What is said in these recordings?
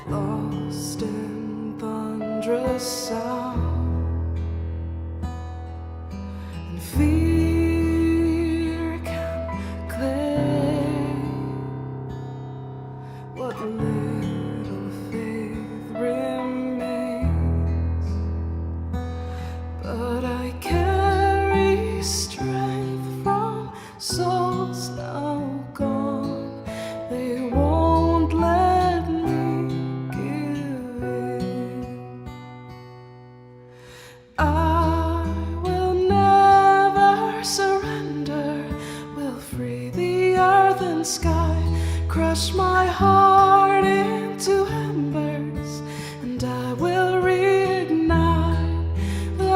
Lost in thunderous sound, and fear can claim what little faith remains. But I carry strength from souls now gone. They won't let me give in. I will never surrender, will free the earth and sky, crush my heart into embers, and I will reignite the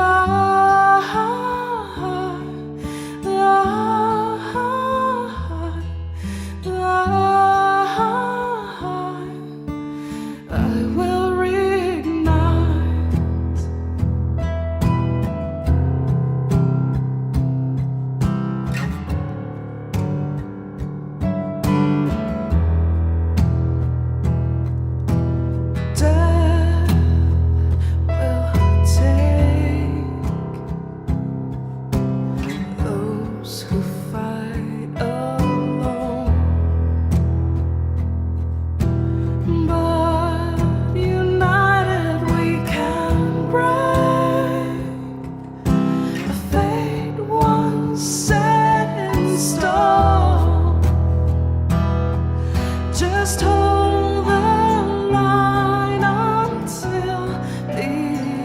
I will reignite. Death will take those who fight alone, but united we can break a fate once set in stone. Just hold the line until the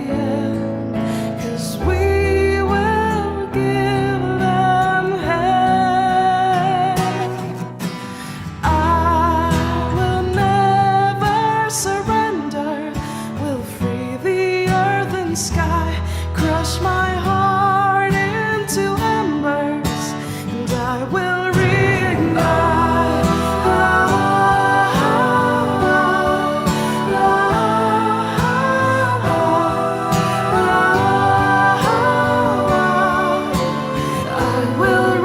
end, 'cause we will give them hell. I will never surrender, will free the earth and sky, crush my heart into embers, and I will reignite. I will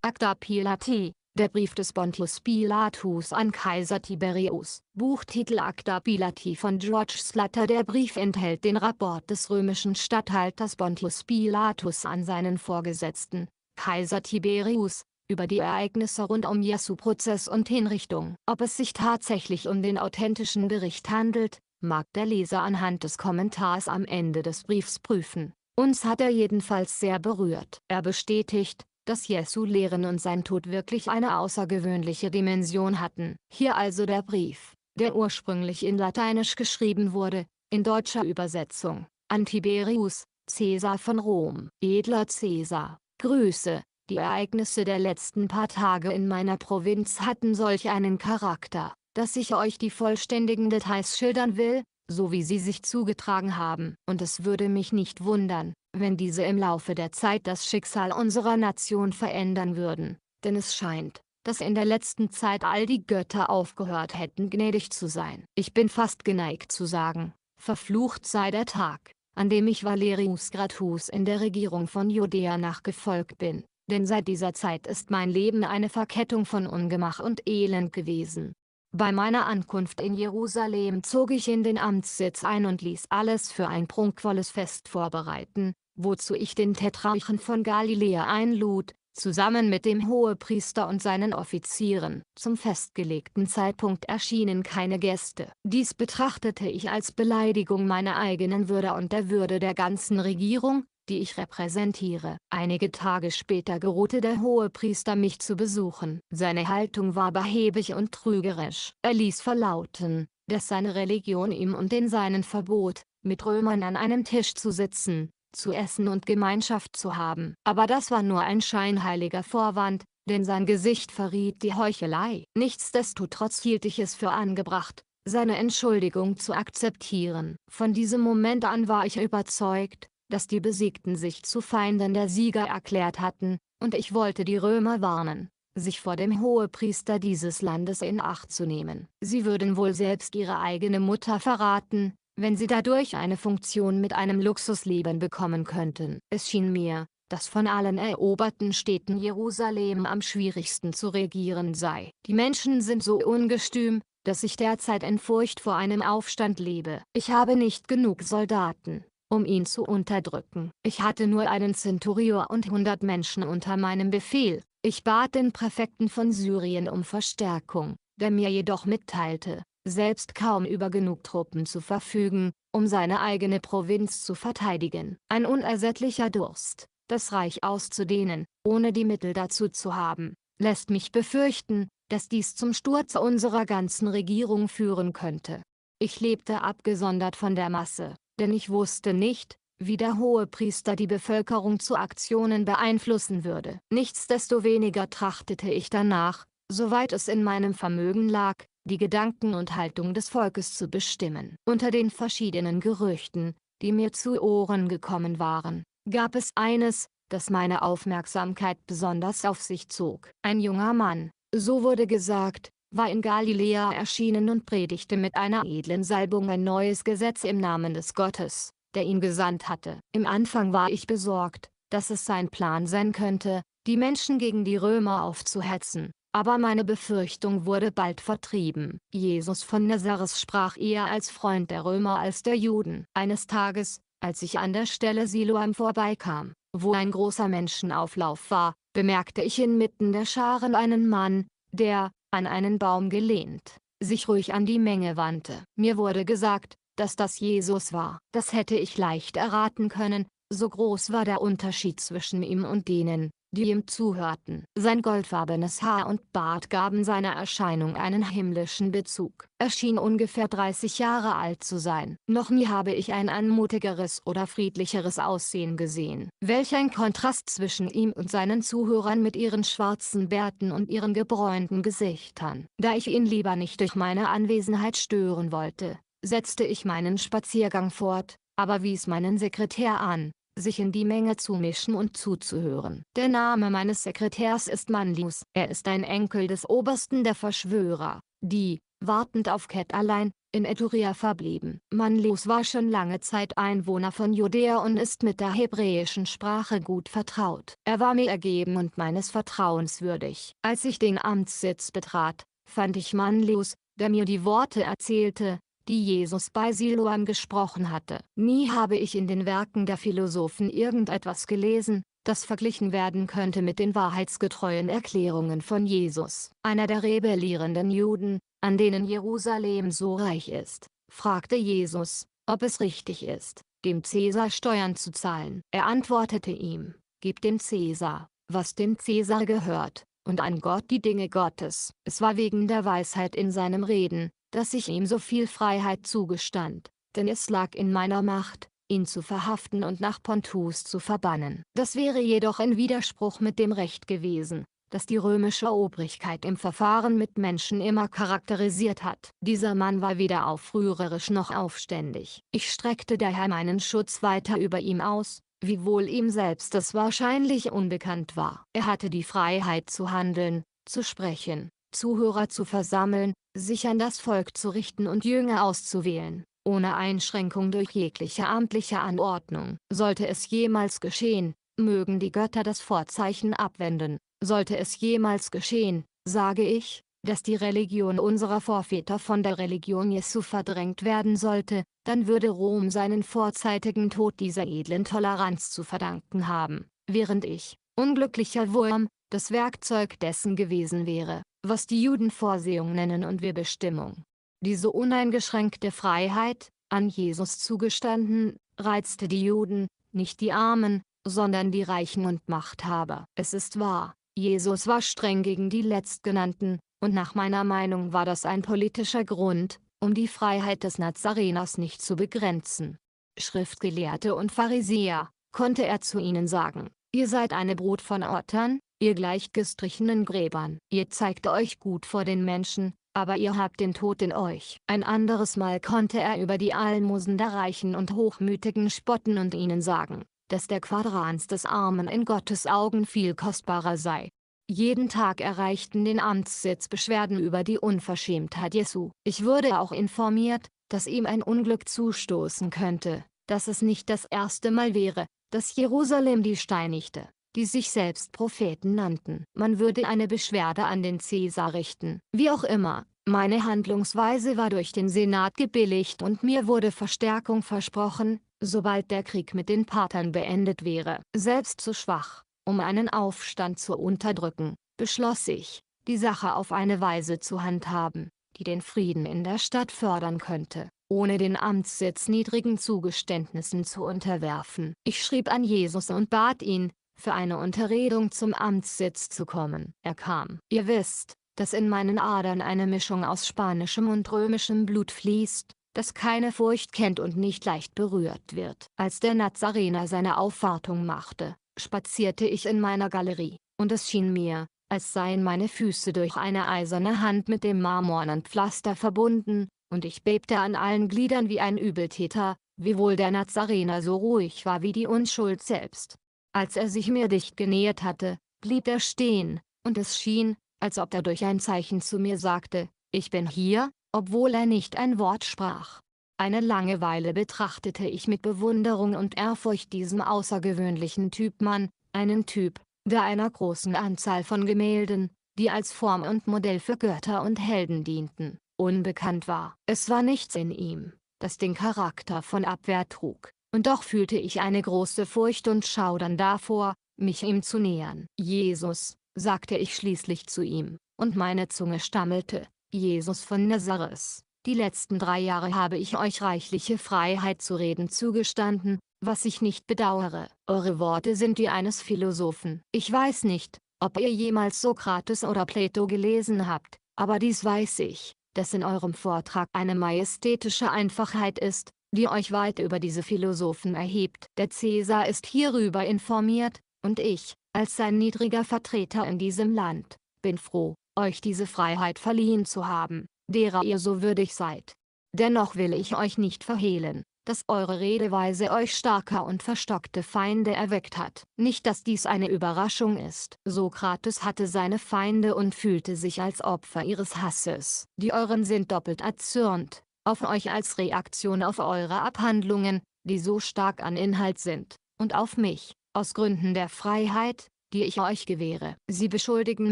Acta Pilati, der Brief des Pontius Pilatus an Kaiser Tiberius. Buchtitel Acta Pilati von George Slater. Der Brief enthält den Rapport des römischen Statthalters Pontius Pilatus an seinen Vorgesetzten, Kaiser Tiberius, über die Ereignisse rund um Jesu Prozess und Hinrichtung. Ob es sich tatsächlich um den authentischen Bericht handelt, mag der Leser anhand des Kommentars am Ende des Briefs prüfen. Uns hat er jedenfalls sehr berührt. Er bestätigt, dass Jesu Lehren und sein Tod wirklich eine außergewöhnliche Dimension hatten. Hier also der Brief, der ursprünglich in Lateinisch geschrieben wurde, in deutscher Übersetzung, an Tiberius, Cäsar von Rom. Edler Cäsar, Grüße. Die Ereignisse der letzten paar Tage in meiner Provinz hatten solch einen Charakter, dass ich euch die vollständigen Details schildern will, so wie sie sich zugetragen haben. Und es würde mich nicht wundern, wenn diese im Laufe der Zeit das Schicksal unserer Nation verändern würden, denn es scheint, dass in der letzten Zeit all die Götter aufgehört hätten gnädig zu sein. Ich bin fast geneigt zu sagen, verflucht sei der Tag, an dem ich Valerius Gratus in der Regierung von Judäa nachgefolgt bin, denn seit dieser Zeit ist mein Leben eine Verkettung von Ungemach und Elend gewesen. Bei meiner Ankunft in Jerusalem zog ich in den Amtssitz ein und ließ alles für ein prunkvolles Fest vorbereiten, wozu ich den Tetrarchen von Galiläa einlud, zusammen mit dem Hohepriester und seinen Offizieren. Zum festgelegten Zeitpunkt erschienen keine Gäste. Dies betrachtete ich als Beleidigung meiner eigenen Würde und der Würde der ganzen Regierung, die ich repräsentiere. Einige Tage später geruhte der Hohepriester mich zu besuchen. Seine Haltung war behäbig und trügerisch. Er ließ verlauten, dass seine Religion ihm und den Seinen verbot, mit Römern an einem Tisch zu sitzen, zu essen und Gemeinschaft zu haben. Aber das war nur ein scheinheiliger Vorwand, denn sein Gesicht verriet die Heuchelei. Nichtsdestotrotz hielt ich es für angebracht, seine Entschuldigung zu akzeptieren. Von diesem Moment an war ich überzeugt, dass die Besiegten sich zu Feinden der Sieger erklärt hatten, und ich wollte die Römer warnen, sich vor dem Hohepriester dieses Landes in Acht zu nehmen. Sie würden wohl selbst ihre eigene Mutter verraten, wenn sie dadurch eine Funktion mit einem Luxusleben bekommen könnten. Es schien mir, dass von allen eroberten Städten Jerusalem am schwierigsten zu regieren sei. Die Menschen sind so ungestüm, dass ich derzeit in Furcht vor einem Aufstand lebe. Ich habe nicht genug Soldaten, um ihn zu unterdrücken. Ich hatte nur einen Zenturion und 100 Menschen unter meinem Befehl. Ich bat den Präfekten von Syrien um Verstärkung, der mir jedoch mitteilte, selbst kaum über genug Truppen zu verfügen, um seine eigene Provinz zu verteidigen. Ein unersättlicher Durst, das Reich auszudehnen, ohne die Mittel dazu zu haben, lässt mich befürchten, dass dies zum Sturz unserer ganzen Regierung führen könnte. Ich lebte abgesondert von der Masse, denn ich wusste nicht, wie der Hohepriester die Bevölkerung zu Aktionen beeinflussen würde. Nichtsdestoweniger trachtete ich danach, soweit es in meinem Vermögen lag, die Gedanken und Haltung des Volkes zu bestimmen. Unter den verschiedenen Gerüchten, die mir zu Ohren gekommen waren, gab es eines, das meine Aufmerksamkeit besonders auf sich zog. Ein junger Mann, so wurde gesagt, war in Galiläa erschienen und predigte mit einer edlen Salbung ein neues Gesetz im Namen des Gottes, der ihn gesandt hatte. Im Anfang war ich besorgt, dass es sein Plan sein könnte, die Menschen gegen die Römer aufzuhetzen, aber meine Befürchtung wurde bald vertrieben. Jesus von Nazareth sprach eher als Freund der Römer als der Juden. Eines Tages, als ich an der Stelle Siloam vorbeikam, wo ein großer Menschenauflauf war, bemerkte ich inmitten der Scharen einen Mann, der, an einen Baum gelehnt, sich ruhig an die Menge wandte. Mir wurde gesagt, dass das Jesus war. Das hätte ich leicht erraten können, so groß war der Unterschied zwischen ihm und denen, die ihm zuhörten. Sein goldfarbenes Haar und Bart gaben seiner Erscheinung einen himmlischen Bezug. Er schien ungefähr 30 Jahre alt zu sein. Noch nie habe ich ein anmutigeres oder friedlicheres Aussehen gesehen. Welch ein Kontrast zwischen ihm und seinen Zuhörern mit ihren schwarzen Bärten und ihren gebräunten Gesichtern. Da ich ihn lieber nicht durch meine Anwesenheit stören wollte, setzte ich meinen Spaziergang fort, aber wies meinen Sekretär an, sich in die Menge zu mischen und zuzuhören. Der Name meines Sekretärs ist Manlius. Er ist ein Enkel des Obersten der Verschwörer, die, wartend auf Ket allein, in Etruria verblieben. Manlius war schon lange Zeit Einwohner von Judäa und ist mit der hebräischen Sprache gut vertraut. Er war mir ergeben und meines Vertrauens würdig. Als ich den Amtssitz betrat, fand ich Manlius, der mir die Worte erzählte, die Jesus bei Siloam gesprochen hatte. Nie habe ich in den Werken der Philosophen irgendetwas gelesen, das verglichen werden könnte mit den wahrheitsgetreuen Erklärungen von Jesus. Einer der rebellierenden Juden, an denen Jerusalem so reich ist, fragte Jesus, ob es richtig ist, dem Cäsar Steuern zu zahlen. Er antwortete ihm, gib dem Cäsar, was dem Cäsar gehört, und an Gott die Dinge Gottes. Es war wegen der Weisheit in seinem Reden, dass ich ihm so viel Freiheit zugestand, denn es lag in meiner Macht, ihn zu verhaften und nach Pontus zu verbannen. Das wäre jedoch in Widerspruch mit dem Recht gewesen, das die römische Obrigkeit im Verfahren mit Menschen immer charakterisiert hat. Dieser Mann war weder aufrührerisch noch aufständig. Ich streckte daher meinen Schutz weiter über ihm aus, wiewohl ihm selbst das wahrscheinlich unbekannt war. Er hatte die Freiheit zu handeln, zu sprechen, Zuhörer zu versammeln, sich an das Volk zu richten und Jünger auszuwählen, ohne Einschränkung durch jegliche amtliche Anordnung. Sollte es jemals geschehen, mögen die Götter das Vorzeichen abwenden. Sollte es jemals geschehen, sage ich, dass die Religion unserer Vorväter von der Religion Jesu verdrängt werden sollte, dann würde Rom seinen vorzeitigen Tod dieser edlen Toleranz zu verdanken haben, während ich, unglücklicher Wurm, das Werkzeug dessen gewesen wäre, was die Juden Vorsehung nennen und wir Bestimmung. Diese uneingeschränkte Freiheit, an Jesus zugestanden, reizte die Juden, nicht die Armen, sondern die Reichen und Machthaber. Es ist wahr, Jesus war streng gegen die Letztgenannten, und nach meiner Meinung war das ein politischer Grund, um die Freiheit des Nazareners nicht zu begrenzen. Schriftgelehrte und Pharisäer, konnte er zu ihnen sagen, ihr seid eine Brut von Ottern, ihr gleicht gestrichenen Gräbern. Ihr zeigt euch gut vor den Menschen, aber ihr habt den Tod in euch. Ein anderes Mal konnte er über die Almosen der Reichen und Hochmütigen spotten und ihnen sagen, dass der Quadrans des Armen in Gottes Augen viel kostbarer sei. Jeden Tag erreichten den Amtssitz Beschwerden über die Unverschämtheit Jesu. Ich wurde auch informiert, dass ihm ein Unglück zustoßen könnte, dass es nicht das erste Mal wäre, dass Jerusalem die steinigte, die sich selbst Propheten nannten. Man würde eine Beschwerde an den Cäsar richten. Wie auch immer, meine Handlungsweise war durch den Senat gebilligt und mir wurde Verstärkung versprochen, sobald der Krieg mit den Parthern beendet wäre. Selbst zu schwach, um einen Aufstand zu unterdrücken, beschloss ich, die Sache auf eine Weise zu handhaben, die den Frieden in der Stadt fördern könnte, ohne den Amtssitz niedrigen Zugeständnissen zu unterwerfen. Ich schrieb an Jesus und bat ihn, für eine Unterredung zum Amtssitz zu kommen. Er kam. Ihr wisst, dass in meinen Adern eine Mischung aus spanischem und römischem Blut fließt, das keine Furcht kennt und nicht leicht berührt wird. Als der Nazarener seine Aufwartung machte, spazierte ich in meiner Galerie, und es schien mir, als seien meine Füße durch eine eiserne Hand mit dem marmornen Pflaster verbunden, und ich bebte an allen Gliedern wie ein Übeltäter, wiewohl der Nazarener so ruhig war wie die Unschuld selbst. Als er sich mir dicht genähert hatte, blieb er stehen, und es schien, als ob er durch ein Zeichen zu mir sagte, ich bin hier, obwohl er nicht ein Wort sprach. Eine lange Weile betrachtete ich mit Bewunderung und Ehrfurcht diesen außergewöhnlichen Typmann, einen Typ, der einer großen Anzahl von Gemälden, die als Form und Modell für Götter und Helden dienten, unbekannt war. Es war nichts in ihm, das den Charakter von Abwehr trug, und doch fühlte ich eine große Furcht und Schaudern davor, mich ihm zu nähern. Jesus, sagte ich schließlich zu ihm, und meine Zunge stammelte, Jesus von Nazareth, die letzten 3 Jahre habe ich euch reichliche Freiheit zu reden zugestanden, was ich nicht bedauere. Eure Worte sind die eines Philosophen. Ich weiß nicht, ob ihr jemals Sokrates oder Plato gelesen habt, aber dies weiß ich, dass in eurem Vortrag eine majestätische Einfachheit ist, die euch weit über diese Philosophen erhebt. Der Cäsar ist hierüber informiert, und ich, als sein niedriger Vertreter in diesem Land, bin froh, euch diese Freiheit verliehen zu haben, derer ihr so würdig seid. Dennoch will ich euch nicht verhehlen, dass eure Redeweise euch starke und verstockte Feinde erweckt hat. Nicht, dass dies eine Überraschung ist. Sokrates hatte seine Feinde und fühlte sich als Opfer ihres Hasses. Die euren sind doppelt erzürnt, auf euch als Reaktion auf eure Abhandlungen, die so stark an Inhalt sind, und auf mich, aus Gründen der Freiheit, die ich euch gewähre. Sie beschuldigen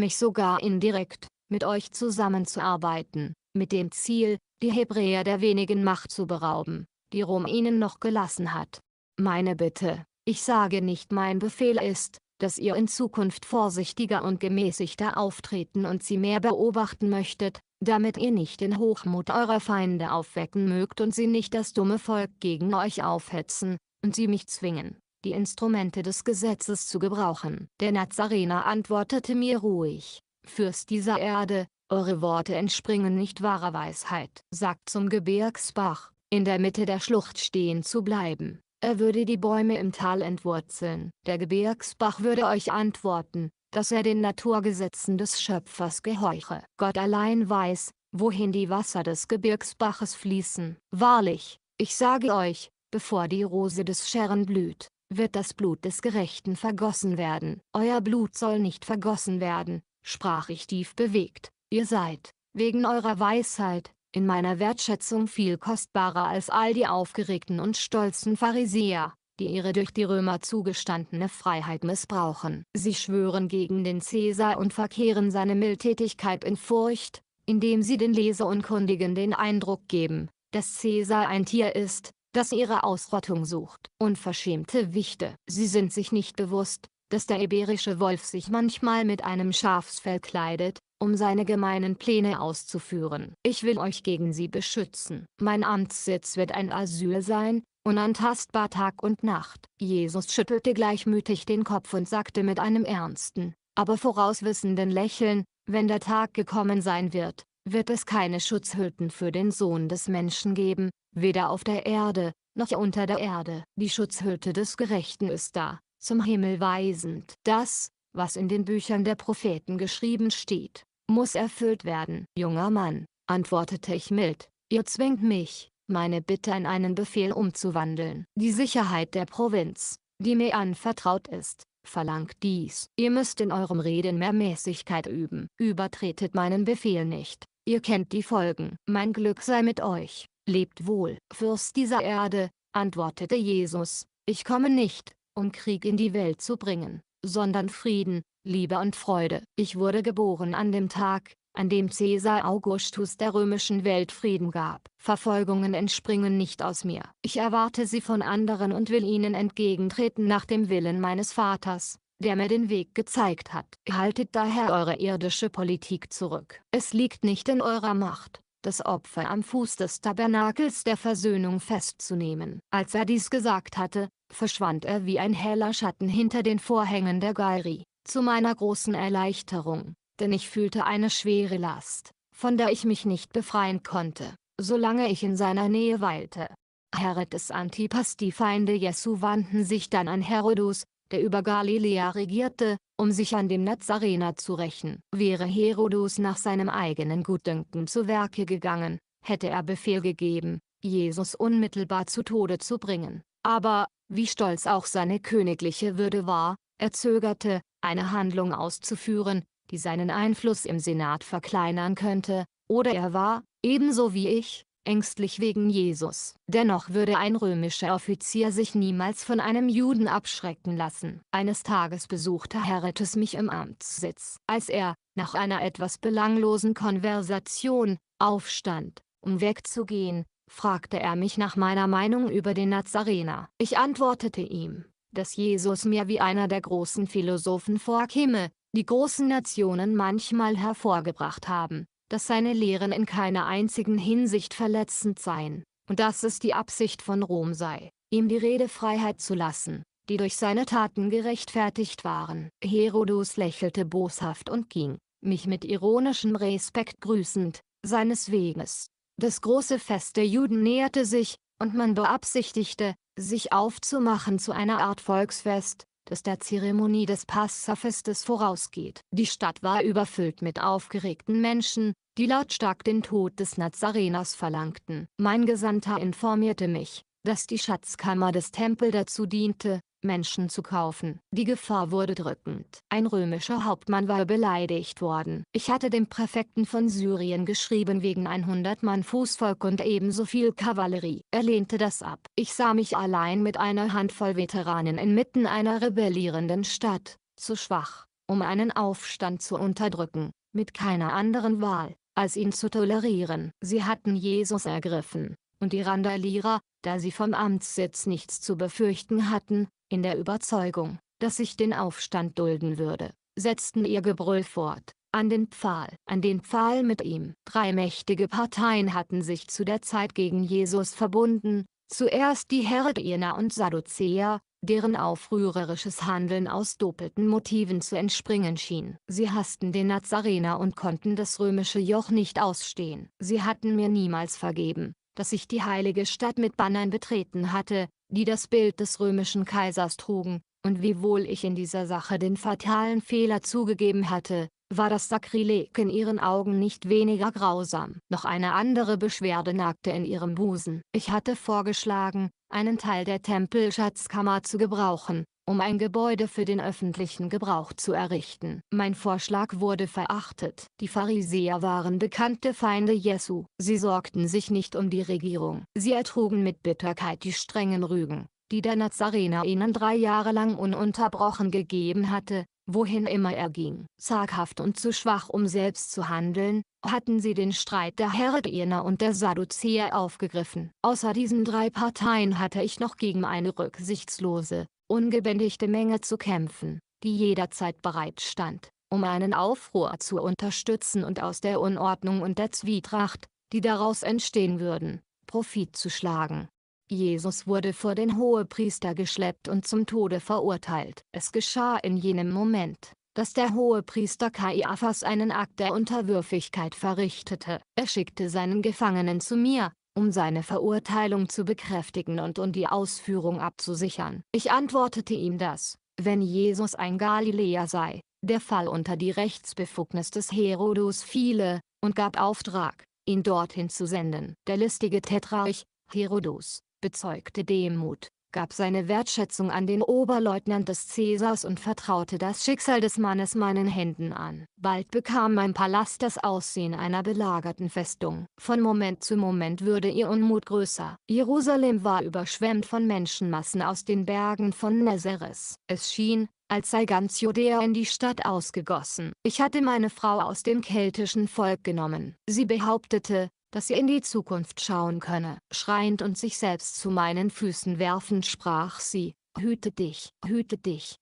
mich sogar indirekt, mit euch zusammenzuarbeiten, mit dem Ziel, die Hebräer der wenigen Macht zu berauben, die Rom ihnen noch gelassen hat. Meine Bitte, ich sage nicht mein Befehl ist, dass ihr in Zukunft vorsichtiger und gemäßigter auftreten und sie mehr beobachten möchtet, damit ihr nicht den Hochmut eurer Feinde aufwecken mögt und sie nicht das dumme Volk gegen euch aufhetzen, und sie mich zwingen, die Instrumente des Gesetzes zu gebrauchen. Der Nazarener antwortete mir ruhig, Fürst dieser Erde, eure Worte entspringen nicht wahrer Weisheit. Sagt zum Gebirgsbach, in der Mitte der Schlucht stehen zu bleiben, er würde die Bäume im Tal entwurzeln. Der Gebirgsbach würde euch antworten, dass er den Naturgesetzen des Schöpfers gehorche. Gott allein weiß, wohin die Wasser des Gebirgsbaches fließen. Wahrlich, ich sage euch, bevor die Rose des Scheren blüht, wird das Blut des Gerechten vergossen werden. Euer Blut soll nicht vergossen werden, sprach ich tief bewegt. Ihr seid, wegen eurer Weisheit, in meiner Wertschätzung viel kostbarer als all die aufgeregten und stolzen Pharisäer, die ihre durch die Römer zugestandene Freiheit missbrauchen. Sie schwören gegen den Cäsar und verkehren seine Mildtätigkeit in Furcht, indem sie den Leseunkundigen den Eindruck geben, dass Cäsar ein Tier ist, das ihre Ausrottung sucht. Unverschämte Wichte. Sie sind sich nicht bewusst, dass der iberische Wolf sich manchmal mit einem Schafsfell kleidet, um seine gemeinen Pläne auszuführen. Ich will euch gegen sie beschützen. Mein Amtssitz wird ein Asyl sein, unantastbar Tag und Nacht. Jesus schüttelte gleichmütig den Kopf und sagte mit einem ernsten, aber vorauswissenden Lächeln: Wenn der Tag gekommen sein wird, wird es keine Schutzhütten für den Sohn des Menschen geben, weder auf der Erde, noch unter der Erde. Die Schutzhütte des Gerechten ist da, zum Himmel weisend. Das, was in den Büchern der Propheten geschrieben steht, muss erfüllt werden. Junger Mann, antwortete ich mild, ihr zwingt mich, meine Bitte in einen Befehl umzuwandeln. Die Sicherheit der Provinz, die mir anvertraut ist, verlangt dies. Ihr müsst in eurem Reden mehr Mäßigkeit üben. Übertretet meinen Befehl nicht, ihr kennt die Folgen. Mein Glück sei mit euch, lebt wohl. Fürst dieser Erde, antwortete Jesus, ich komme nicht, um Krieg in die Welt zu bringen, sondern Frieden, Liebe und Freude. Ich wurde geboren an dem Tag, an dem Cäsar Augustus der römischen Welt Frieden gab. Verfolgungen entspringen nicht aus mir. Ich erwarte sie von anderen und will ihnen entgegentreten nach dem Willen meines Vaters, der mir den Weg gezeigt hat. Haltet daher eure irdische Politik zurück. Es liegt nicht in eurer Macht, das Opfer am Fuß des Tabernakels der Versöhnung festzunehmen. Als er dies gesagt hatte, verschwand er wie ein heller Schatten hinter den Vorhängen der Galerie. Zu meiner großen Erleichterung, denn ich fühlte eine schwere Last, von der ich mich nicht befreien konnte, solange ich in seiner Nähe weilte. Herodes Antipas. Die Feinde Jesu wandten sich dann an Herodes, der über Galiläa regierte, um sich an dem Nazarener zu rächen. Wäre Herodes nach seinem eigenen Gutdünken zu Werke gegangen, hätte er Befehl gegeben, Jesus unmittelbar zu Tode zu bringen. Aber, wie stolz auch seine königliche Würde war, er zögerte, eine Handlung auszuführen, die seinen Einfluss im Senat verkleinern könnte, oder er war, ebenso wie ich, ängstlich wegen Jesus. Dennoch würde ein römischer Offizier sich niemals von einem Juden abschrecken lassen. Eines Tages besuchte Herodes mich im Amtssitz. Als er, nach einer etwas belanglosen Konversation, aufstand, um wegzugehen, fragte er mich nach meiner Meinung über den Nazarener. Ich antwortete ihm, dass Jesus mir wie einer der großen Philosophen vorkäme, die großen Nationen manchmal hervorgebracht haben, dass seine Lehren in keiner einzigen Hinsicht verletzend seien, und dass es die Absicht von Rom sei, ihm die Redefreiheit zu lassen, die durch seine Taten gerechtfertigt waren. Herodes lächelte boshaft und ging, mich mit ironischem Respekt grüßend, seines Weges. Das große Fest der Juden näherte sich, und man beabsichtigte, sich aufzumachen zu einer Art Volksfest, das der Zeremonie des Passafestes vorausgeht. Die Stadt war überfüllt mit aufgeregten Menschen, die lautstark den Tod des Nazareners verlangten. Mein Gesandter informierte mich, dass die Schatzkammer des Tempels dazu diente, Menschen zu kaufen. Die Gefahr wurde drückend. Ein römischer Hauptmann war beleidigt worden. Ich hatte dem Präfekten von Syrien geschrieben wegen 100 Mann Fußvolk und ebenso viel Kavallerie. Er lehnte das ab. Ich sah mich allein mit einer Handvoll Veteranen inmitten einer rebellierenden Stadt, zu schwach, um einen Aufstand zu unterdrücken, mit keiner anderen Wahl, als ihn zu tolerieren. Sie hatten Jesus ergriffen, und die Randalierer, da sie vom Amtssitz nichts zu befürchten hatten, in der Überzeugung, dass ich den Aufstand dulden würde, setzten ihr Gebrüll fort, an den Pfahl mit ihm. 3 mächtige Parteien hatten sich zu der Zeit gegen Jesus verbunden, zuerst die Herodianer und Sadduzäer, deren aufrührerisches Handeln aus doppelten Motiven zu entspringen schien. Sie hassten den Nazarener und konnten das römische Joch nicht ausstehen. Sie hatten mir niemals vergeben, dass ich die heilige Stadt mit Bannern betreten hatte, die das Bild des römischen Kaisers trugen, und wiewohl ich in dieser Sache den fatalen Fehler zugegeben hatte, war das Sakrileg in ihren Augen nicht weniger grausam. Noch eine andere Beschwerde nagte in ihrem Busen. Ich hatte vorgeschlagen, einen Teil der Tempelschatzkammer zu gebrauchen, um ein Gebäude für den öffentlichen Gebrauch zu errichten. Mein Vorschlag wurde verachtet. Die Pharisäer waren bekannte Feinde Jesu. Sie sorgten sich nicht um die Regierung. Sie ertrugen mit Bitterkeit die strengen Rügen, die der Nazarener ihnen 3 Jahre lang ununterbrochen gegeben hatte, wohin immer er ging. Zaghaft und zu schwach, um selbst zu handeln, hatten sie den Streit der Herodianer und der Sadduzäer aufgegriffen. Außer diesen 3 Parteien hatte ich noch gegen eine rücksichtslose, ungebändigte Menge zu kämpfen. die jederzeit bereit stand, um einen Aufruhr zu unterstützen und aus der Unordnung und der Zwietracht, die daraus entstehen würden, Profit zu schlagen. Jesus wurde vor den Hohepriester geschleppt und zum Tode verurteilt. Es geschah in jenem Moment, dass der Hohepriester Kaiaphas einen Akt der Unterwürfigkeit verrichtete. Er schickte seinen Gefangenen zu mir, um seine Verurteilung zu bekräftigen und um die Ausführung abzusichern. Ich antwortete ihm, dass, wenn Jesus ein Galiläer sei, der Fall unter die Rechtsbefugnis des Herodes fiele, und gab Auftrag, ihn dorthin zu senden. Der listige Tetrarch, Herodes, bezeugte Demut, gab seine Wertschätzung an den Oberleutnant des Cäsars und vertraute das Schicksal des Mannes meinen Händen an. Bald bekam mein Palast das Aussehen einer belagerten Festung. Von Moment zu Moment wurde ihr Unmut größer. Jerusalem war überschwemmt von Menschenmassen aus den Bergen von Nazareth. Es schien, als sei ganz Judäa in die Stadt ausgegossen. Ich hatte meine Frau aus dem keltischen Volk genommen. Sie behauptete, dass sie in die Zukunft schauen könne. Schreiend und sich selbst zu meinen Füßen werfend sprach sie: hüte dich,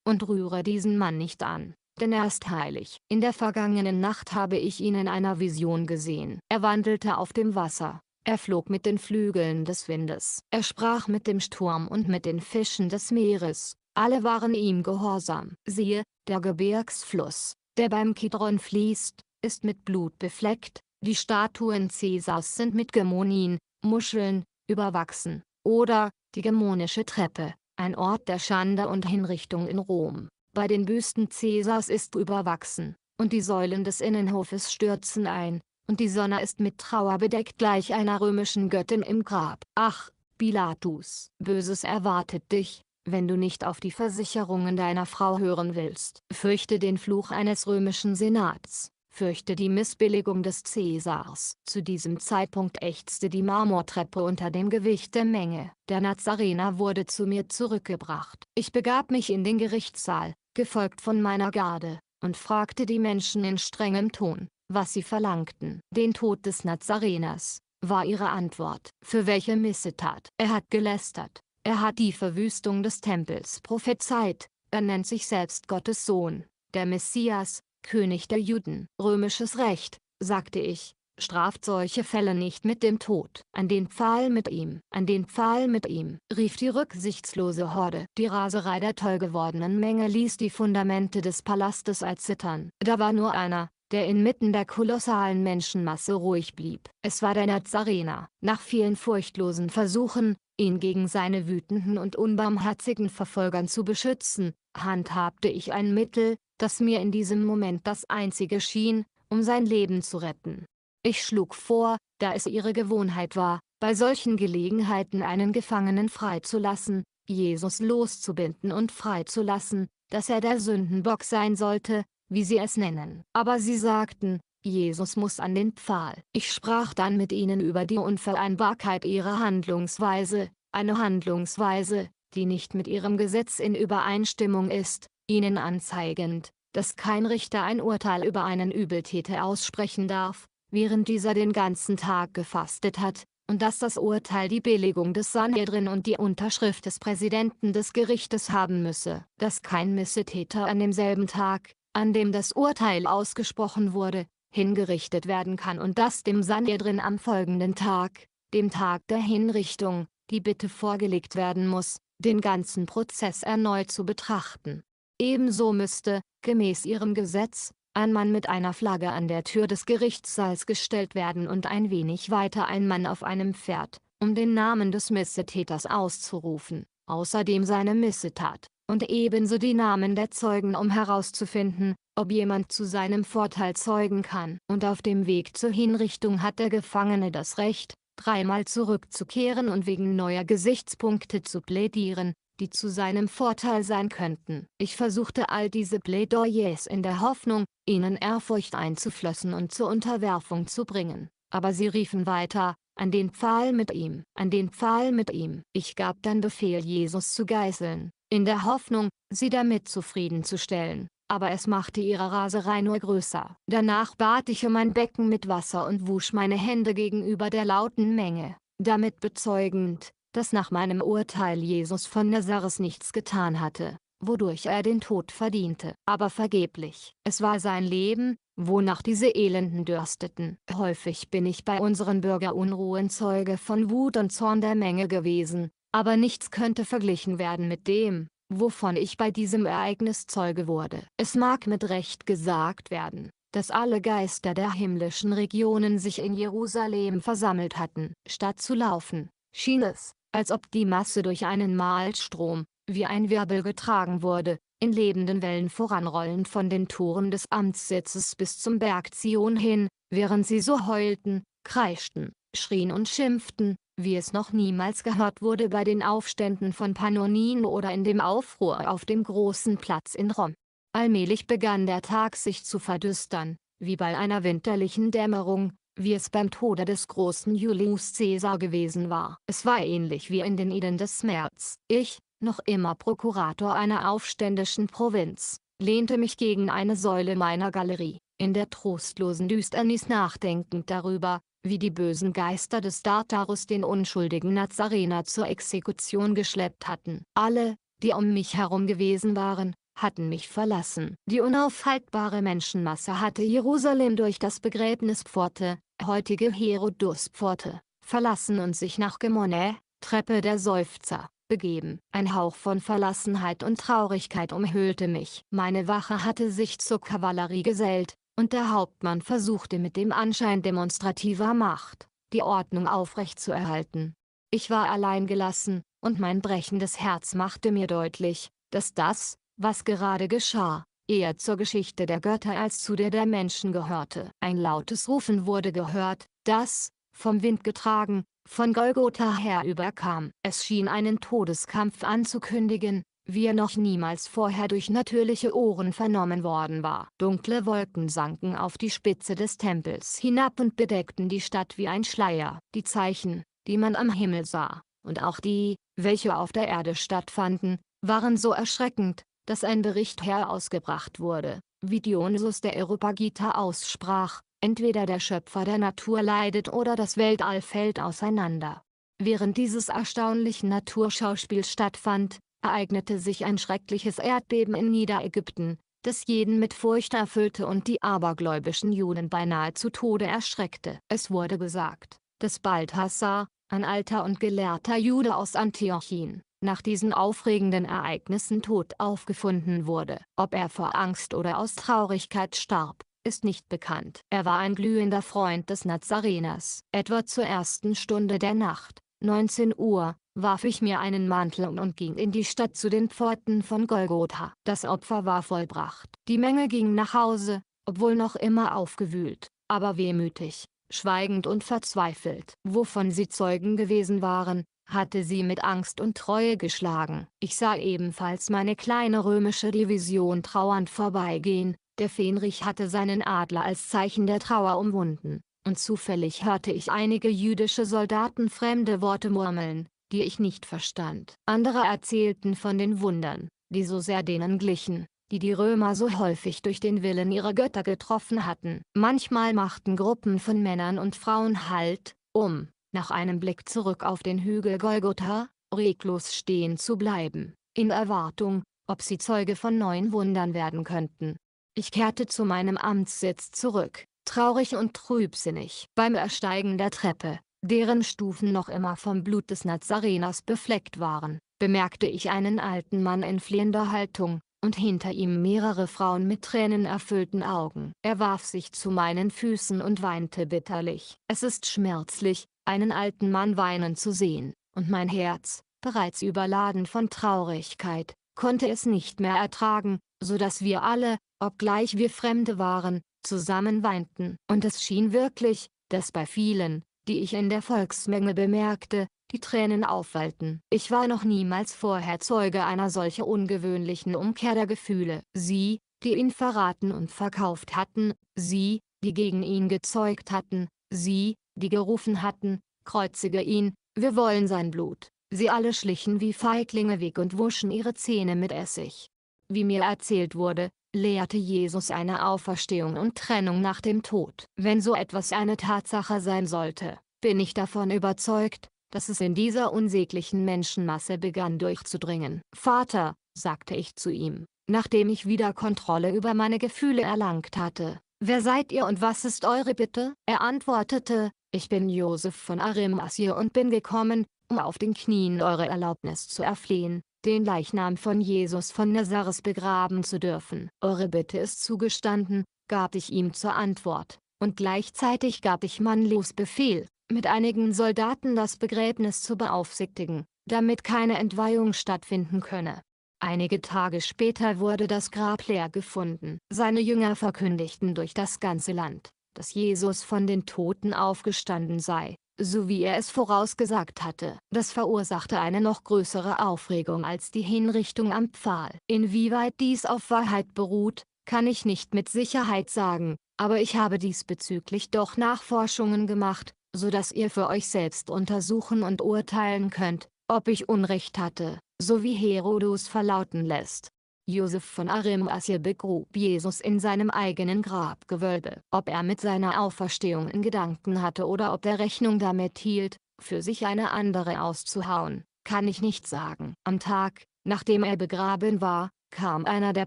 und rühre diesen Mann nicht an, denn er ist heilig. In der vergangenen Nacht habe ich ihn in einer Vision gesehen. Er wandelte auf dem Wasser, er flog mit den Flügeln des Windes, er sprach mit dem Sturm und mit den Fischen des Meeres, alle waren ihm gehorsam. Siehe, der Gebirgsfluss, der beim Kidron fließt, ist mit Blut befleckt. Die Statuen Cäsars sind mit Gemonien, Muscheln, überwachsen. Oder, die Gemonische Treppe, ein Ort der Schande und Hinrichtung in Rom. Bei den Büsten Cäsars ist überwachsen, und die Säulen des Innenhofes stürzen ein, und die Sonne ist mit Trauer bedeckt gleich einer römischen Göttin im Grab. Ach, Pilatus, Böses erwartet dich, wenn du nicht auf die Versicherungen deiner Frau hören willst. Fürchte den Fluch eines römischen Senats. Fürchte die Missbilligung des Cäsars. Zu diesem Zeitpunkt ächzte die Marmortreppe unter dem Gewicht der Menge. Der Nazarener wurde zu mir zurückgebracht. Ich begab mich in den Gerichtssaal, gefolgt von meiner Garde, und fragte die Menschen in strengem Ton, was sie verlangten. Den Tod des Nazareners, war ihre Antwort. Für welche Missetat? Er hat gelästert. Er hat die Verwüstung des Tempels prophezeit. Er nennt sich selbst Gottes Sohn, der Messias, König der Juden. Römisches Recht, sagte ich, straft solche Fälle nicht mit dem Tod. An den Pfahl mit ihm, an den Pfahl mit ihm, rief die rücksichtslose Horde. Die Raserei der toll gewordenen Menge ließ die Fundamente des Palastes erzittern. Da war nur einer, der inmitten der kolossalen Menschenmasse ruhig blieb. Es war der Nazarener. Nach vielen furchtlosen Versuchen, ihn gegen seine wütenden und unbarmherzigen Verfolgern zu beschützen, handhabte ich ein Mittel, das mir in diesem Moment das einzige schien, um sein Leben zu retten. Ich schlug vor, da es ihre Gewohnheit war, bei solchen Gelegenheiten einen Gefangenen freizulassen, Jesus loszubinden und freizulassen, dass er der Sündenbock sein sollte, wie sie es nennen. Aber sie sagten, Jesus muss an den Pfahl. Ich sprach dann mit ihnen über die Unvereinbarkeit ihrer Handlungsweise, eine Handlungsweise, die nicht mit ihrem Gesetz in Übereinstimmung ist, ihnen anzeigend, dass kein Richter ein Urteil über einen Übeltäter aussprechen darf, während dieser den ganzen Tag gefastet hat, und dass das Urteil die Billigung des Sanhedrin und die Unterschrift des Präsidenten des Gerichtes haben müsse, dass kein Missetäter an demselben Tag, an dem das Urteil ausgesprochen wurde, hingerichtet werden kann und dass dem Sanhedrin am folgenden Tag, dem Tag der Hinrichtung, die Bitte vorgelegt werden muss, den ganzen Prozess erneut zu betrachten. Ebenso müsste, gemäß ihrem Gesetz, ein Mann mit einer Flagge an der Tür des Gerichtssaals gestellt werden und ein wenig weiter ein Mann auf einem Pferd, um den Namen des Missetäters auszurufen, außerdem seine Missetat, und ebenso die Namen der Zeugen, um herauszufinden, ob jemand zu seinem Vorteil zeugen kann. Und auf dem Weg zur Hinrichtung hat der Gefangene das Recht, dreimal zurückzukehren und wegen neuer Gesichtspunkte zu plädieren, die zu seinem Vorteil sein könnten. Ich versuchte all diese Plädoyers in der Hoffnung, ihnen Ehrfurcht einzuflößen und zur Unterwerfung zu bringen, aber sie riefen weiter, an den Pfahl mit ihm, an den Pfahl mit ihm. Ich gab dann Befehl, Jesus zu geißeln, in der Hoffnung, sie damit zufriedenzustellen, aber es machte ihre Raserei nur größer. Danach bat ich um ein Becken mit Wasser und wusch meine Hände gegenüber der lauten Menge, damit bezeugend, dass nach meinem Urteil Jesus von Nazareth nichts getan hatte, wodurch er den Tod verdiente. Aber vergeblich. Es war sein Leben, wonach diese Elenden dürsteten. Häufig bin ich bei unseren Bürgerunruhen Zeuge von Wut und Zorn der Menge gewesen, aber nichts könnte verglichen werden mit dem, wovon ich bei diesem Ereignis Zeuge wurde. Es mag mit Recht gesagt werden, dass alle Geister der himmlischen Regionen sich in Jerusalem versammelt hatten. Statt zu laufen, schien es, als ob die Masse durch einen Maelstrom, wie ein Wirbel getragen wurde, in lebenden Wellen voranrollend von den Toren des Amtssitzes bis zum Berg Zion hin, während sie so heulten, kreischten, schrien und schimpften, wie es noch niemals gehört wurde bei den Aufständen von Pannonien oder in dem Aufruhr auf dem großen Platz in Rom. Allmählich begann der Tag sich zu verdüstern, wie bei einer winterlichen Dämmerung, wie es beim Tode des großen Julius Cäsar gewesen war. Es war ähnlich wie in den Iden des März. Ich, noch immer Prokurator einer aufständischen Provinz, lehnte mich gegen eine Säule meiner Galerie, in der trostlosen Düsternis nachdenkend darüber, wie die bösen Geister des Tartarus den unschuldigen Nazarener zur Exekution geschleppt hatten. Alle, die um mich herum gewesen waren, hatten mich verlassen. Die unaufhaltbare Menschenmasse hatte Jerusalem durch das Begräbnispforte, heutige Heroduspforte, verlassen und sich nach Gemone, Treppe der Seufzer, begeben. Ein Hauch von Verlassenheit und Traurigkeit umhüllte mich. Meine Wache hatte sich zur Kavallerie gesellt, und der Hauptmann versuchte mit dem Anschein demonstrativer Macht, die Ordnung aufrechtzuerhalten. Ich war allein gelassen, und mein brechendes Herz machte mir deutlich, dass das, was gerade geschah, eher zur Geschichte der Götter als zu der der Menschen gehörte. Ein lautes Rufen wurde gehört, das, vom Wind getragen, von Golgotha her überkam. Es schien einen Todeskampf anzukündigen, wie er noch niemals vorher durch natürliche Ohren vernommen worden war. Dunkle Wolken sanken auf die Spitze des Tempels hinab und bedeckten die Stadt wie ein Schleier. Die Zeichen, die man am Himmel sah, und auch die, welche auf der Erde stattfanden, waren so erschreckend, dass ein Bericht herausgebracht wurde, wie Dionysius der Areopagita aussprach: Entweder der Schöpfer der Natur leidet oder das Weltall fällt auseinander. Während dieses erstaunlichen Naturschauspiels stattfand, ereignete sich ein schreckliches Erdbeben in Niederägypten, das jeden mit Furcht erfüllte und die abergläubischen Juden beinahe zu Tode erschreckte. Es wurde gesagt, dass Balthasar, ein alter und gelehrter Jude aus Antiochien, nach diesen aufregenden Ereignissen tot aufgefunden wurde. Ob er vor Angst oder aus Traurigkeit starb, ist nicht bekannt. Er war ein glühender Freund des Nazareners. Etwa zur ersten Stunde der Nacht, 19 Uhr, warf ich mir einen Mantel um und ging in die Stadt zu den Pforten von Golgotha. Das Opfer war vollbracht. Die Menge ging nach Hause, obwohl noch immer aufgewühlt, aber wehmütig, schweigend und verzweifelt. Wovon sie Zeugen gewesen waren, hatte sie mit Angst und Treue geschlagen. Ich sah ebenfalls meine kleine römische Division trauernd vorbeigehen. Der Fähnrich hatte seinen Adler als Zeichen der Trauer umwunden, und zufällig hörte ich einige jüdische Soldaten fremde Worte murmeln, die ich nicht verstand. Andere erzählten von den Wundern, die so sehr denen glichen, die die Römer so häufig durch den Willen ihrer Götter getroffen hatten. Manchmal machten Gruppen von Männern und Frauen Halt, um, nach einem Blick zurück auf den Hügel Golgotha, reglos stehen zu bleiben, in Erwartung, ob sie Zeuge von neuen Wundern werden könnten. Ich kehrte zu meinem Amtssitz zurück, traurig und trübsinnig. Beim Ersteigen der Treppe, deren Stufen noch immer vom Blut des Nazareners befleckt waren, bemerkte ich einen alten Mann in fliehender Haltung, und hinter ihm mehrere Frauen mit tränenerfüllten Augen. Er warf sich zu meinen Füßen und weinte bitterlich. Es ist schmerzlich, einen alten Mann weinen zu sehen, und mein Herz, bereits überladen von Traurigkeit, konnte es nicht mehr ertragen, so dass wir alle, obgleich wir Fremde waren, zusammen weinten. Und es schien wirklich, dass bei vielen, die ich in der Volksmenge bemerkte, die Tränen aufwallten. Ich war noch niemals vorher Zeuge einer solch ungewöhnlichen Umkehr der Gefühle. Sie, die ihn verraten und verkauft hatten, sie, die gegen ihn gezeugt hatten, sie, die gerufen hatten, kreuzige ihn, wir wollen sein Blut. Sie alle schlichen wie Feiglinge weg und wuschen ihre Zähne mit Essig. Wie mir erzählt wurde, lehrte Jesus eine Auferstehung und Trennung nach dem Tod. Wenn so etwas eine Tatsache sein sollte, bin ich davon überzeugt, dass es in dieser unsäglichen Menschenmasse begann durchzudringen. Vater, sagte ich zu ihm, nachdem ich wieder Kontrolle über meine Gefühle erlangt hatte. »Wer seid ihr und was ist eure Bitte?« Er antwortete, »Ich bin Josef von Arimathia und bin gekommen, um auf den Knien eure Erlaubnis zu erflehen, den Leichnam von Jesus von Nazaret begraben zu dürfen. Eure Bitte ist zugestanden«, gab ich ihm zur Antwort, und gleichzeitig gab ich Manlius Befehl, mit einigen Soldaten das Begräbnis zu beaufsichtigen, damit keine Entweihung stattfinden könne. Einige Tage später wurde das Grab leer gefunden. Seine Jünger verkündigten durch das ganze Land, dass Jesus von den Toten aufgestanden sei, so wie er es vorausgesagt hatte. Das verursachte eine noch größere Aufregung als die Hinrichtung am Pfahl. Inwieweit dies auf Wahrheit beruht, kann ich nicht mit Sicherheit sagen, aber ich habe diesbezüglich doch Nachforschungen gemacht, so dass ihr für euch selbst untersuchen und urteilen könnt, ob ich Unrecht hatte, so wie Herodos verlauten lässt. Josef von Arimathia begrub Jesus in seinem eigenen Grabgewölbe. Ob er mit seiner Auferstehung in Gedanken hatte oder ob er Rechnung damit hielt, für sich eine andere auszuhauen, kann ich nicht sagen. Am Tag, nachdem er begraben war, kam einer der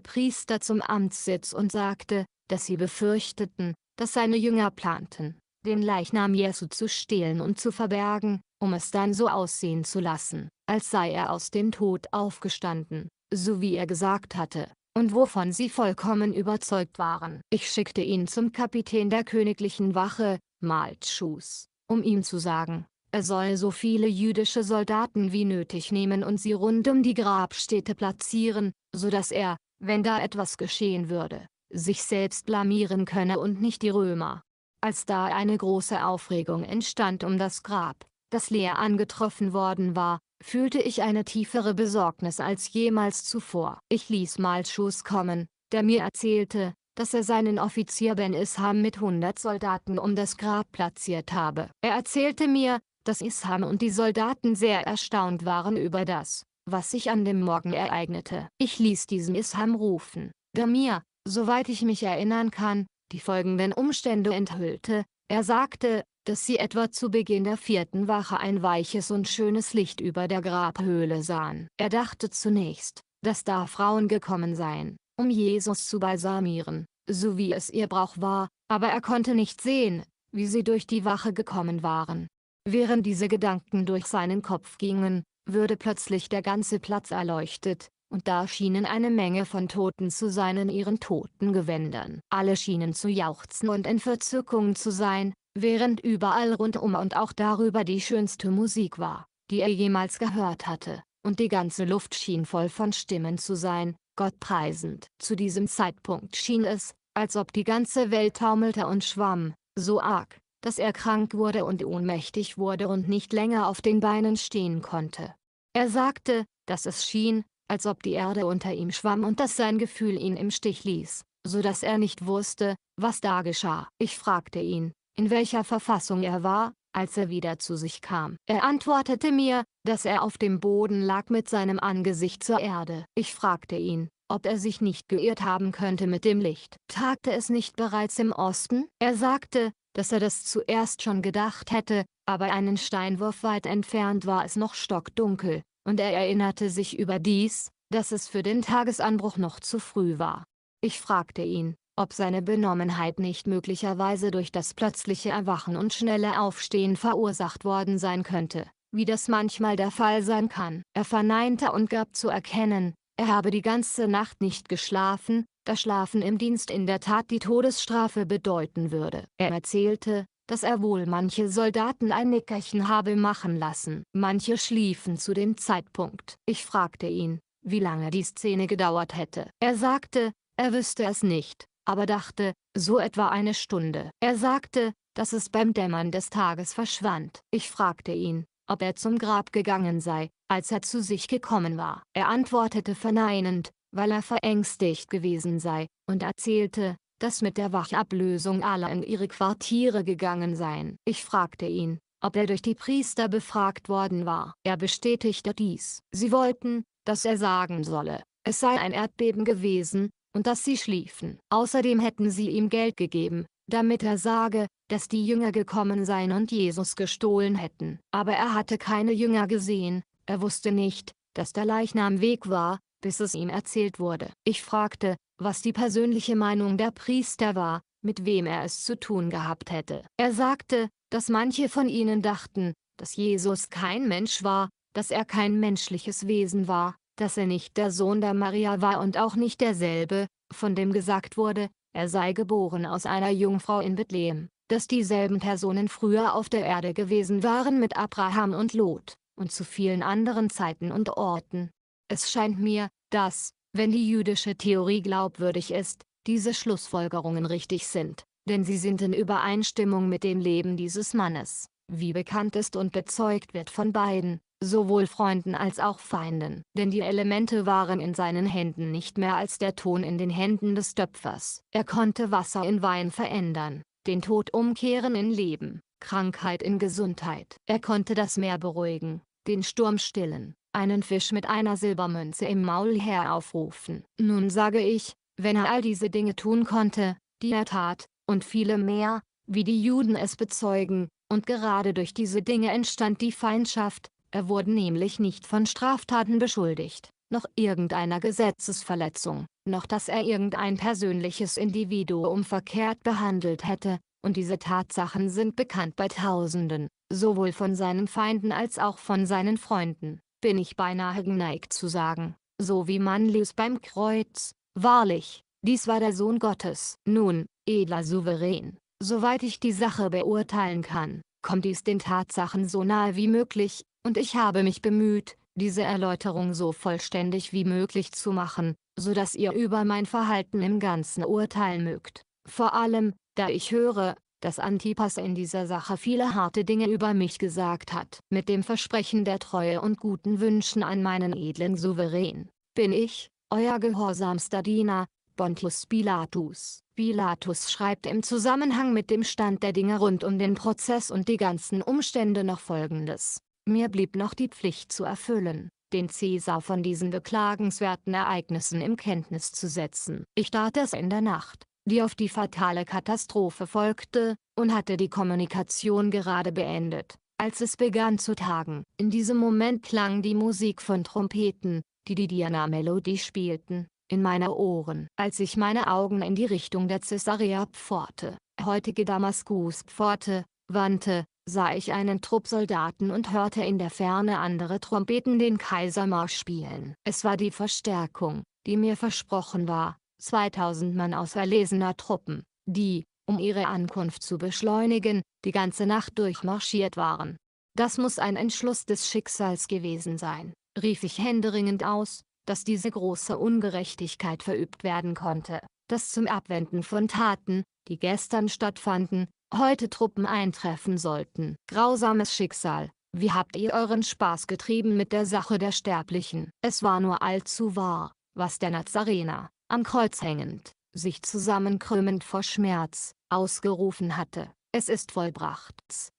Priester zum Amtssitz und sagte, dass sie befürchteten, dass seine Jünger planten, den Leichnam Jesu zu stehlen und zu verbergen, um es dann so aussehen zu lassen, als sei er aus dem Tod aufgestanden, so wie er gesagt hatte, und wovon sie vollkommen überzeugt waren. Ich schickte ihn zum Kapitän der königlichen Wache, Abschulls, um ihm zu sagen, er soll so viele jüdische Soldaten wie nötig nehmen und sie rund um die Grabstätte platzieren, so dass er, wenn da etwas geschehen würde, sich selbst blamieren könne und nicht die Römer. Als da eine große Aufregung entstand um das Grab, das leer angetroffen worden war, fühlte ich eine tiefere Besorgnis als jemals zuvor. Ich ließ Abschulss kommen, der mir erzählte, dass er seinen Offizier Ben Isham mit 100 Soldaten um das Grab platziert habe. Er erzählte mir, dass Isham und die Soldaten sehr erstaunt waren über das, was sich an dem Morgen ereignete. Ich ließ diesen Isham rufen, der mir, soweit ich mich erinnern kann, die folgenden Umstände enthüllte. Er sagte, dass sie etwa zu Beginn der 4. Wache ein weiches und schönes Licht über der Grabhöhle sahen. Er dachte zunächst, dass da Frauen gekommen seien, um Jesus zu balsamieren, so wie es ihr Brauch war, aber er konnte nicht sehen, wie sie durch die Wache gekommen waren. Während diese Gedanken durch seinen Kopf gingen, würde plötzlich der ganze Platz erleuchtet, und da schienen eine Menge von Toten zu sein in ihren Totengewändern. Alle schienen zu jauchzen und in Verzückung zu sein, während überall rundum und auch darüber die schönste Musik war, die er jemals gehört hatte, und die ganze Luft schien voll von Stimmen zu sein, Gott preisend. Zu diesem Zeitpunkt schien es, als ob die ganze Welt taumelte und schwamm, so arg, dass er krank wurde und ohnmächtig wurde und nicht länger auf den Beinen stehen konnte. Er sagte, dass es schien, als ob die Erde unter ihm schwamm und dass sein Gefühl ihn im Stich ließ, so dass er nicht wusste, was da geschah. Ich fragte ihn, in welcher Verfassung er war, als er wieder zu sich kam. Er antwortete mir, dass er auf dem Boden lag mit seinem Angesicht zur Erde. Ich fragte ihn, ob er sich nicht geirrt haben könnte mit dem Licht. Tagte es nicht bereits im Osten? Er sagte, dass er das zuerst schon gedacht hätte, aber einen Steinwurf weit entfernt war es noch stockdunkel, und er erinnerte sich überdies, dass es für den Tagesanbruch noch zu früh war. Ich fragte ihn, ob seine Benommenheit nicht möglicherweise durch das plötzliche Erwachen und schnelle Aufstehen verursacht worden sein könnte, wie das manchmal der Fall sein kann. Er verneinte und gab zu erkennen, er habe die ganze Nacht nicht geschlafen, da Schlafen im Dienst in der Tat die Todesstrafe bedeuten würde. Er erzählte, dass er wohl manche Soldaten ein Nickerchen habe machen lassen. Manche schliefen zu dem Zeitpunkt. Ich fragte ihn, wie lange die Szene gedauert hätte. Er sagte, er wüsste es nicht, aber dachte, so etwa eine Stunde. Er sagte, dass es beim Dämmern des Tages verschwand. Ich fragte ihn, ob er zum Grab gegangen sei, als er zu sich gekommen war. Er antwortete verneinend, weil er verängstigt gewesen sei, und erzählte, dass mit der Wachablösung alle in ihre Quartiere gegangen seien. Ich fragte ihn, ob er durch die Priester befragt worden war. Er bestätigte dies. Sie wollten, dass er sagen solle, es sei ein Erdbeben gewesen, und dass sie schliefen. Außerdem hätten sie ihm Geld gegeben, damit er sage, dass die Jünger gekommen seien und Jesus gestohlen hätten. Aber er hatte keine Jünger gesehen, er wusste nicht, dass der Leichnam weg war, bis es ihm erzählt wurde. Ich fragte, was die persönliche Meinung der Priester war, mit wem er es zu tun gehabt hätte. Er sagte, dass manche von ihnen dachten, dass Jesus kein Mensch war, dass er kein menschliches Wesen war, dass er nicht der Sohn der Maria war und auch nicht derselbe, von dem gesagt wurde, er sei geboren aus einer Jungfrau in Bethlehem, dass dieselben Personen früher auf der Erde gewesen waren mit Abraham und Lot, und zu vielen anderen Zeiten und Orten. Es scheint mir, dass, wenn die jüdische Theorie glaubwürdig ist, diese Schlussfolgerungen richtig sind, denn sie sind in Übereinstimmung mit dem Leben dieses Mannes, wie bekannt ist und bezeugt wird von beiden, sowohl Freunden als auch Feinden. Denn die Elemente waren in seinen Händen nicht mehr als der Ton in den Händen des Töpfers. Er konnte Wasser in Wein verändern, den Tod umkehren in Leben, Krankheit in Gesundheit. Er konnte das Meer beruhigen, den Sturm stillen, einen Fisch mit einer Silbermünze im Maul heraufrufen. Nun sage ich, wenn er all diese Dinge tun konnte, die er tat, und viele mehr, wie die Juden es bezeugen, und gerade durch diese Dinge entstand die Feindschaft, er wurde nämlich nicht von Straftaten beschuldigt, noch irgendeiner Gesetzesverletzung, noch dass er irgendein persönliches Individuum verkehrt behandelt hätte, und diese Tatsachen sind bekannt bei Tausenden, sowohl von seinen Feinden als auch von seinen Freunden, bin ich beinahe geneigt zu sagen, so wie Manlius beim Kreuz, wahrlich, dies war der Sohn Gottes. Nun, edler Souverän, soweit ich die Sache beurteilen kann, kommt dies den Tatsachen so nahe wie möglich, und ich habe mich bemüht, diese Erläuterung so vollständig wie möglich zu machen, so dass ihr über mein Verhalten im Ganzen urteilen mögt. Vor allem, da ich höre, dass Antipas in dieser Sache viele harte Dinge über mich gesagt hat. Mit dem Versprechen der Treue und guten Wünschen an meinen edlen Souverän, bin ich, euer gehorsamster Diener, Pontius Pilatus. Pilatus schreibt im Zusammenhang mit dem Stand der Dinge rund um den Prozess und die ganzen Umstände noch Folgendes. Mir blieb noch die Pflicht zu erfüllen, den Cäsar von diesen beklagenswerten Ereignissen in Kenntnis zu setzen. Ich tat es in der Nacht, die auf die fatale Katastrophe folgte, und hatte die Kommunikation gerade beendet, als es begann zu tagen. In diesem Moment klang die Musik von Trompeten, die die Diana-Melodie spielten, in meine Ohren. Als ich meine Augen in die Richtung der Caesarea-Pforte, heutige Damaskus-Pforte, wandte, sah ich einen Trupp Soldaten und hörte in der Ferne andere Trompeten den Kaisermarsch spielen. Es war die Verstärkung, die mir versprochen war, 2000 Mann aus erlesener Truppen, die, um ihre Ankunft zu beschleunigen, die ganze Nacht durchmarschiert waren. Das muss ein Entschluss des Schicksals gewesen sein, rief ich händeringend aus, dass diese große Ungerechtigkeit verübt werden konnte, dass zum Abwenden von Taten, die gestern stattfanden, heute Truppen eintreffen sollten. Grausames Schicksal, wie habt ihr euren Spaß getrieben mit der Sache der Sterblichen? Es war nur allzu wahr, was der Nazarener, am Kreuz hängend, sich zusammenkrümmend vor Schmerz, ausgerufen hatte, es ist vollbracht,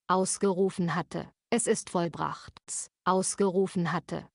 ausgerufen hatte, es ist vollbracht, ausgerufen hatte.